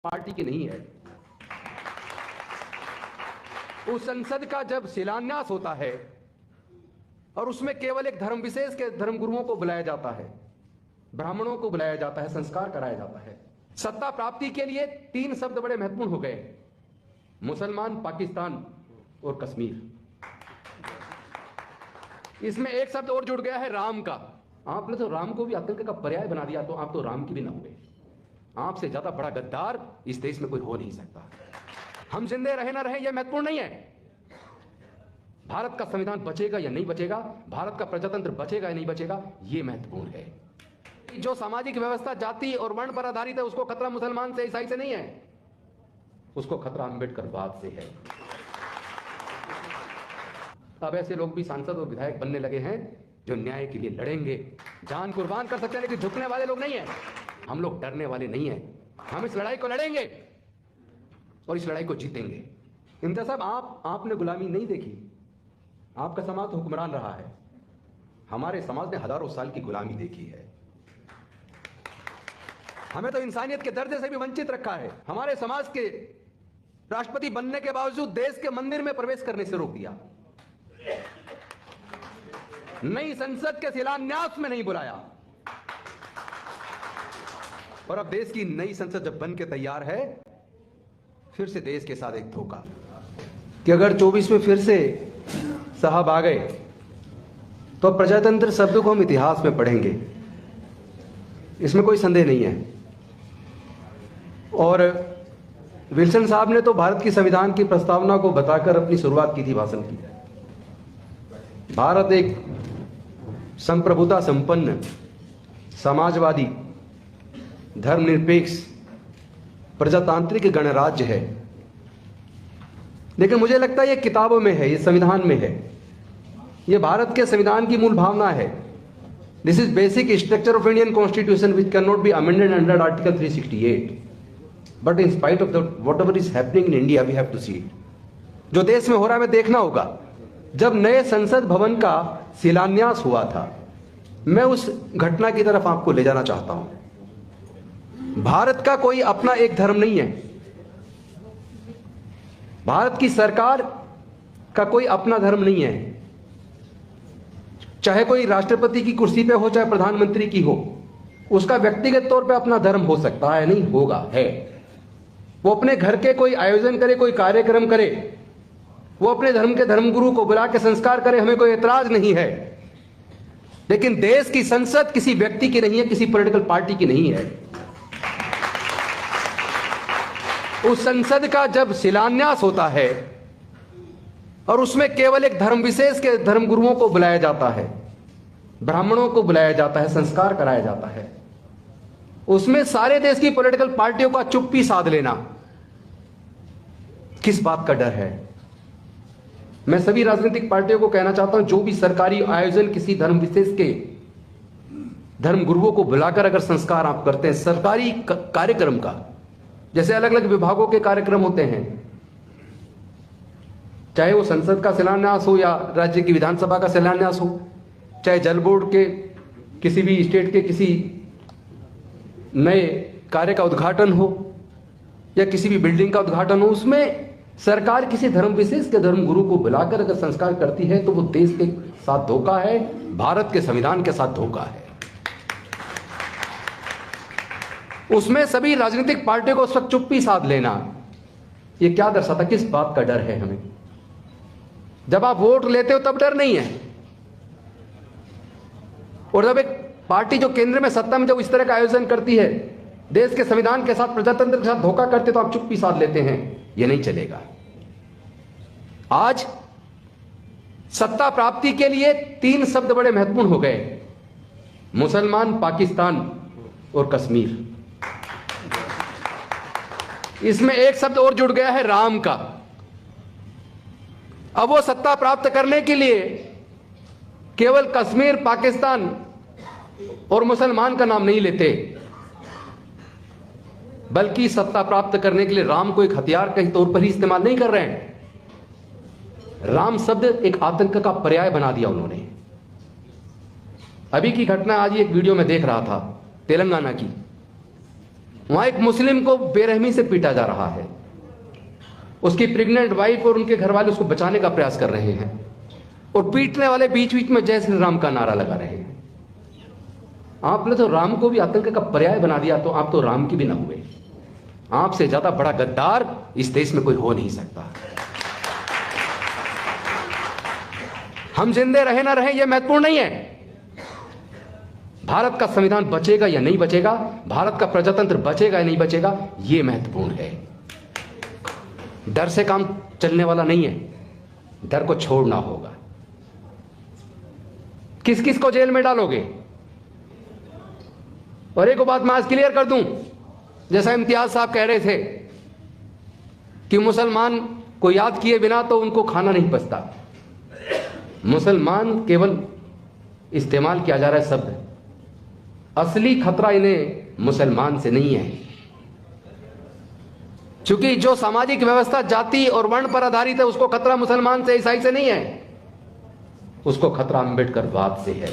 Party की नहीं है। उस संसद का जब शिलान्यास होता है और उसमें केवल एक धर्म विशेष के धर्मगुरुओं को बुलाया जाता है, ब्राह्मणों को बुलाया जाता है, संस्कार कराया जाता है। सत्ता प्राप्ति के लिए तीन शब्द बड़े महत्वपूर्ण हो गए: मुसलमान, पाकिस्तान और कश्मीर। इसमें एक शब्द और जुड़ गया है, राम का। आपने तो राम को भी आतंक का पर्याय बना दिया, तो आप तो राम की भी ना हुए। आपसे ज्यादा बड़ा गद्दार इस देश में कोई हो नहीं सकता। हम जिंदे रहे ना रहे यह महत्वपूर्ण नहीं है। भारत का संविधान बचेगा या नहीं बचेगा, भारत का प्रजातंत्र बचेगा या नहीं बचेगा, यह महत्वपूर्ण है। जो सामाजिक व्यवस्था जाति और वर्ण पर आधारित है, उसको खतरा मुसलमान से, ईसाई से नहीं है, उसको खतरा अम्बेडकरवाद से है। अब ऐसे लोग भी सांसद और विधायक बनने लगे हैं जो न्याय के लिए लड़ेंगे, जान कुर्बान कर सकते हैं, लेकिन झुकने वाले लोग नहीं हैं। हम लोग डरने वाले नहीं हैं। हम इस लड़ाई को लड़ेंगे और इस लड़ाई को जीतेंगे। इम्तियाज साहब, आपने गुलामी नहीं देखी, आपका समाज तो हुक्मरान रहा है। हमारे समाज ने हजारों साल की गुलामी देखी है। हमें तो इंसानियत के दर्जे से भी वंचित रखा है। हमारे समाज के राष्ट्रपति बनने के बावजूद देश के मंदिर में प्रवेश करने से रोक दिया, नई संसद के शिलान्यास में नहीं बुलाया। और अब देश की नई संसद जब बन के तैयार है, फिर से देश के साथ एक धोखा कि अगर 24 में फिर से साहब आ गए तो प्रजातंत्र शब्द को हम इतिहास में पढ़ेंगे, इसमें कोई संदेह नहीं है। और विल्सन साहब ने तो भारत की संविधान की प्रस्तावना को बताकर अपनी शुरुआत की थी भाषण की। भारत एक संप्रभुता संपन्न, समाजवादी, धर्मनिरपेक्ष, प्रजातांत्रिक गणराज्य है। लेकिन मुझे लगता है ये किताबों में है, ये संविधान में है, ये भारत के संविधान की मूल भावना है। This is basic structure of Indian constitution which can not be amended under article 368, but in spite of the whatever is happening in India we have to see it. जो देश में हो रहा है हमें देखना होगा। जब नए संसद भवन का शिलान्यास हुआ था, मैं उस घटना की तरफ आपको ले जाना चाहता हूं। भारत का कोई अपना एक धर्म नहीं है, भारत की सरकार का कोई अपना धर्म नहीं है। चाहे कोई राष्ट्रपति की कुर्सी पे हो, चाहे प्रधानमंत्री की हो, उसका व्यक्तिगत तौर पे अपना धर्म हो सकता है, नहीं होगा, है। वो अपने घर के कोई आयोजन करे, कोई कार्यक्रम करे, वो अपने धर्म के धर्मगुरु को बुला के संस्कार करे, हमें कोई एतराज नहीं है। लेकिन देश की संसद किसी व्यक्ति की नहीं है, किसी पॉलिटिकल पार्टी की नहीं है। उस संसद का जब शिलान्यास होता है और उसमें केवल एक धर्म विशेष के धर्मगुरुओं को बुलाया जाता है, ब्राह्मणों को बुलाया जाता है, संस्कार कराया जाता है, उसमें सारे देश की पॉलिटिकल पार्टियों का चुप्पी साध लेना किस बात का डर है? मैं सभी राजनीतिक पार्टियों को कहना चाहता हूं, जो भी सरकारी आयोजन किसी धर्म विशेष के धर्म गुरुओं को बुलाकर अगर संस्कार आप करते हैं, सरकारी कार्यक्रम का, जैसे अलग अलग विभागों के कार्यक्रम होते हैं, चाहे वो संसद का शिलान्यास हो या राज्य की विधानसभा का शिलान्यास हो, चाहे जल बोर्ड के किसी भी स्टेट के किसी नए कार्य का उद्घाटन हो या किसी भी बिल्डिंग का उद्घाटन हो, उसमें सरकार किसी धर्म विशेष के धर्म गुरु को बुलाकर अगर संस्कार करती है तो वो देश के साथ धोखा है, भारत के संविधान के साथ धोखा है। उसमें सभी राजनीतिक पार्टियों को उस वक्त चुप्पी साध लेना, ये क्या दर्शाता, किस बात का डर है हमें? जब आप वोट लेते हो तब डर नहीं है, और जब एक पार्टी जो केंद्र में सत्ता में जब इस तरह का आयोजन करती है, देश के संविधान के साथ, प्रजातंत्र के साथ धोखा करते, तो आप चुप्पी साध लेते हैं। ये नहीं चलेगा। आज सत्ता प्राप्ति के लिए तीन शब्द बड़े महत्वपूर्ण हो गए: मुसलमान, पाकिस्तान और कश्मीर। इसमें एक शब्द और जुड़ गया है, राम का। अब वो सत्ता प्राप्त करने के लिए केवल कश्मीर, पाकिस्तान और मुसलमान का नाम नहीं लेते, बल्कि सत्ता प्राप्त करने के लिए राम को एक हथियार के तौर पर ही इस्तेमाल नहीं कर रहे हैं। राम शब्द एक आतंक का पर्याय बना दिया उन्होंने। अभी की घटना आज एक वीडियो में देख रहा था तेलंगाना की, वहां एक मुस्लिम को बेरहमी से पीटा जा रहा है, उसकी प्रेग्नेंट वाइफ और उनके घर वाले उसको बचाने का प्रयास कर रहे हैं, और पीटने वाले बीच बीच में जय श्री राम का नारा लगा रहे हैं। आपने तो राम को भी आतंक का पर्याय बना दिया, तो आप तो राम की भी ना हुए। आपसे ज्यादा बड़ा गद्दार इस देश में कोई हो नहीं सकता। हम जिंदे रहे ना रहे यह महत्वपूर्ण नहीं है। भारत का संविधान बचेगा या नहीं बचेगा, भारत का प्रजातंत्र बचेगा या नहीं बचेगा, यह महत्वपूर्ण है। डर से काम चलने वाला नहीं है, डर को छोड़ना होगा। किस किस को जेल में डालोगे? और एक बात मैं आज क्लियर कर दूं, जैसा इम्तियाज साहब कह रहे थे कि मुसलमान को याद किए बिना तो उनको खाना नहीं पचता। मुसलमान केवल इस्तेमाल किया जा रहा है शब्द, असली खतरा इन्हें मुसलमान से नहीं है। क्योंकि जो सामाजिक व्यवस्था जाति और वर्ण पर आधारित है, उसको खतरा मुसलमान से, ईसाई से नहीं है, उसको खतरा अम्बेडकरवाद से है।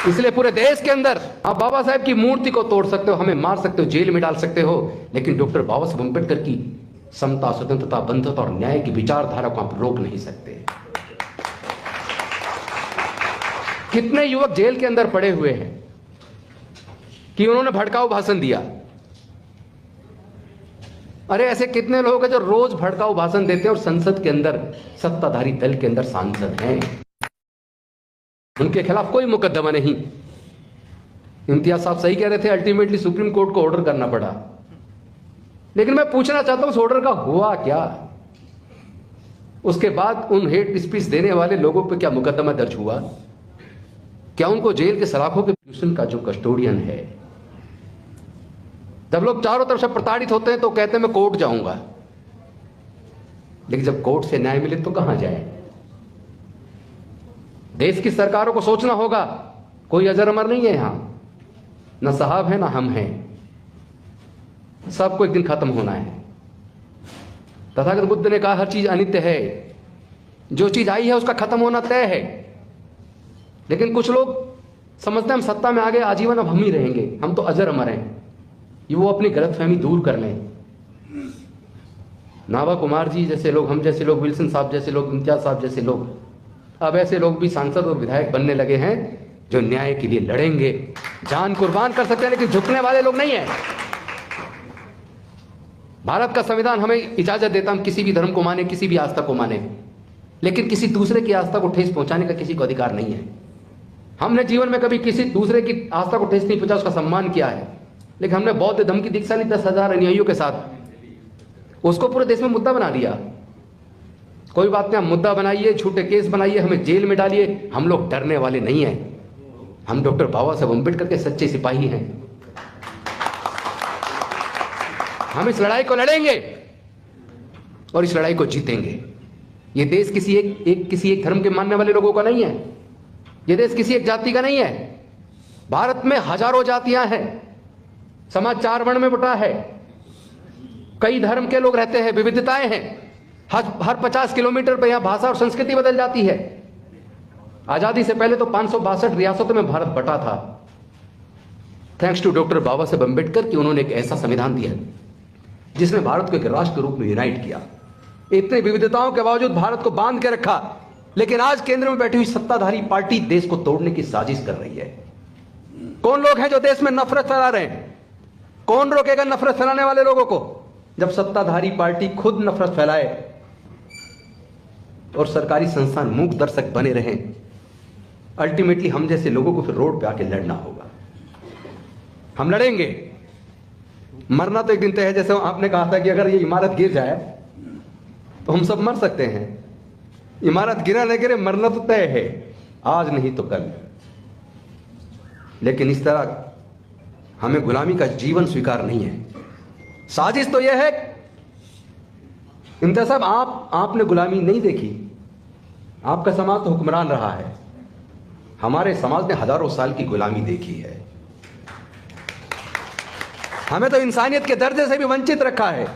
इसलिए पूरे देश के अंदर आप बाबा साहेब की मूर्ति को तोड़ सकते हो, हमें मार सकते हो, जेल में डाल सकते हो, लेकिन डॉक्टर बाबा साहेब अम्बेडकर की समता, स्वतंत्रता, बंधुता और न्याय की विचारधारा को आप रोक नहीं सकते। कितने युवक जेल के अंदर पड़े हुए हैं कि उन्होंने भड़काऊ भाषण दिया। अरे ऐसे कितने लोग हैं जो रोज भड़काऊ भाषण देते हैं और संसद के अंदर, सत्ताधारी दल के अंदर सांसद हैं, उनके खिलाफ कोई मुकदमा नहीं। इम्तियाज साहब सही कह रहे थे, अल्टीमेटली सुप्रीम कोर्ट को ऑर्डर करना पड़ा। लेकिन मैं पूछना चाहता हूं उस ऑर्डर का हुआ क्या? उसके बाद उन हेट स्पीच देने वाले लोगों पर क्या मुकदमा दर्ज हुआ? क्या उनको जेल के सलाखों के ट्यूशन का जो कस्टोडियन है, जब लोग चारों तरफ से प्रताड़ित होते हैं तो कहते हैं मैं कोर्ट जाऊंगा, लेकिन जब कोर्ट से न्याय मिले तो कहां जाए? देश की सरकारों को सोचना होगा, कोई अजर अमर नहीं है यहां, न साहब है ना हम हैं, सबको एक दिन खत्म होना है। तथागत बुद्ध ने कहा हर चीज अनित्य है, जो चीज आई है उसका खत्म होना तय है। लेकिन कुछ लोग समझते हैं हम सत्ता में आ गए, आजीवन अब हम ही रहेंगे, हम तो अजर अमर हैं। ये वो अपनी गलतफहमी दूर कर लें। नाभा कुमार जी जैसे लोग, हम जैसे लोग, विल्सन साहब जैसे लोग, इम्तियाज साहब जैसे लोग, अब ऐसे लोग भी सांसद और विधायक बनने लगे हैं जो न्याय के लिए लड़ेंगे, जान कुर्बान कर सकते हैं, लेकिन झुकने वाले लोग नहीं है। भारत का संविधान हमें इजाजत देता हम किसी भी धर्म को माने, किसी भी आस्था को माने, लेकिन किसी दूसरे की आस्था को ठेस पहुंचाने का किसी को अधिकार नहीं है। हमने जीवन में कभी किसी दूसरे की आस्था को ठेस नहीं पहुंचा, उसका सम्मान किया है, लेकिन हमने बौद्ध धर्म की दीक्षा ली 10,000 अनुयायियों के साथ, उसको पूरे देश में मुद्दा बना दिया। कोई बात नहीं, हम मुद्दा बनाइए, झूठे केस बनाइए, हमें जेल में डालिए, हम लोग डरने वाले नहीं हैं। हम डॉक्टर बाबा साहेब अम्बेडकर के सच्चे सिपाही हैं। हम इस लड़ाई को लड़ेंगे और इस लड़ाई को जीतेंगे। ये देश किसी एक धर्म के मानने वाले लोगों का नहीं है, ये देश किसी एक जाति का नहीं है। भारत में हजारों जातियां हैं, समाज 4 वर्ण में बटा है, कई धर्म के लोग रहते हैं, विविधताएं हैं। हर 50 किलोमीटर पर यहां भाषा और संस्कृति बदल जाती है। आजादी से पहले तो 562 रियासतों में भारत बटा था। Thanks to doctor Baba Saheb Ambedkar कि उन्होंने एक ऐसा संविधान दिया जिसने भारत को एक राष्ट्र के रूप में यूनाइट किया। इतनी विविधताओं के बावजूद भारत को बांध के रखा, लेकिन आज केंद्र में बैठी हुई सत्ताधारी पार्टी देश को तोड़ने की साजिश कर रही है। कौन लोग हैं जो देश में नफरत फैला रहे हैं? कौन रोकेगा नफरत फैलाने वाले लोगों को? जब सत्ताधारी पार्टी खुद नफरत फैलाए और सरकारी संस्थान मूक दर्शक बने रहें, अल्टीमेटली हम जैसे लोगों को फिर रोड पे आके लड़ना होगा। हम लड़ेंगे, मरना तो एक दिन तय है। जैसे आपने कहा था कि अगर ये इमारत गिर जाए तो हम सब मर सकते हैं। इमारत गिरा न गिरे, मरना तो तय है, आज नहीं तो कल। लेकिन इस तरह हमें गुलामी का जीवन स्वीकार नहीं है। साजिश तो यह है, इम्तियाज साहब आपने गुलामी नहीं देखी, आपका समाज तो हुक्मरान रहा है। हमारे समाज ने हजारों साल की गुलामी देखी है। हमें तो इंसानियत के दर्जे से भी वंचित रखा है।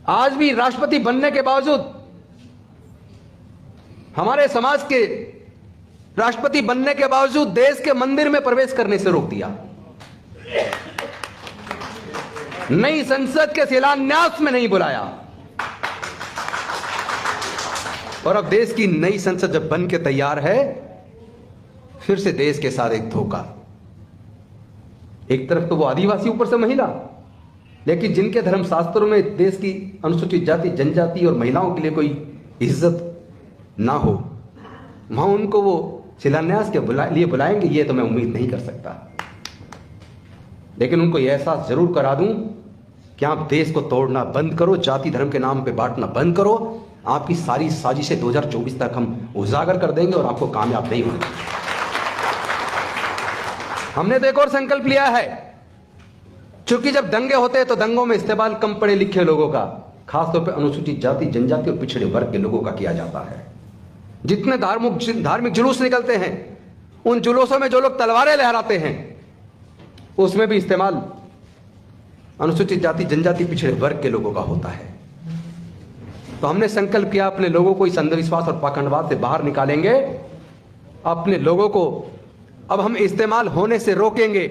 आज भी राष्ट्रपति बनने के बावजूद हमारे समाज के राष्ट्रपति बनने के बावजूद देश के मंदिर में प्रवेश करने से रोक दिया, नई संसद के शिलान्यास में नहीं बुलाया। और अब देश की नई संसद जब बन के तैयार है, फिर से देश के साथ एक धोखा। एक तरफ तो वो आदिवासी, ऊपर से महिला, लेकिन जिनके धर्मशास्त्रों में देश की अनुसूचित जाति, जनजाति और महिलाओं के लिए कोई इज्जत ना हो, वहां उनको वो शिलान्यास के लिए बुलाएंगे, ये तो मैं उम्मीद नहीं कर सकता। लेकिन उनको यह एहसास जरूर करा दूं कि आप देश को तोड़ना बंद करो, जाति धर्म के नाम पे बांटना बंद करो। आपकी सारी साजिशें 2024 तक हम उजागर कर देंगे और आपको कामयाब नहीं होंगे। हमने तो एक और संकल्प लिया है, क्योंकि जब दंगे होते हैं तो दंगों में इस्तेमाल कम पढ़े लिखे लोगों का, खासतौर पर अनुसूचित जाति, जनजाति और पिछड़े वर्ग के लोगों का किया जाता है। जितने धार्मिक जुलूस निकलते हैं, उन जुलूसों में जो लोग तलवारें लहराते हैं, उसमें भी इस्तेमाल अनुसूचित जाति, जनजाति, पिछड़े वर्ग के लोगों का होता है। तो हमने संकल्प किया, अपने लोगों को इस अंधविश्वास और पाखंडवाद से बाहर निकालेंगे। अपने लोगों को अब हम इस्तेमाल होने से रोकेंगे।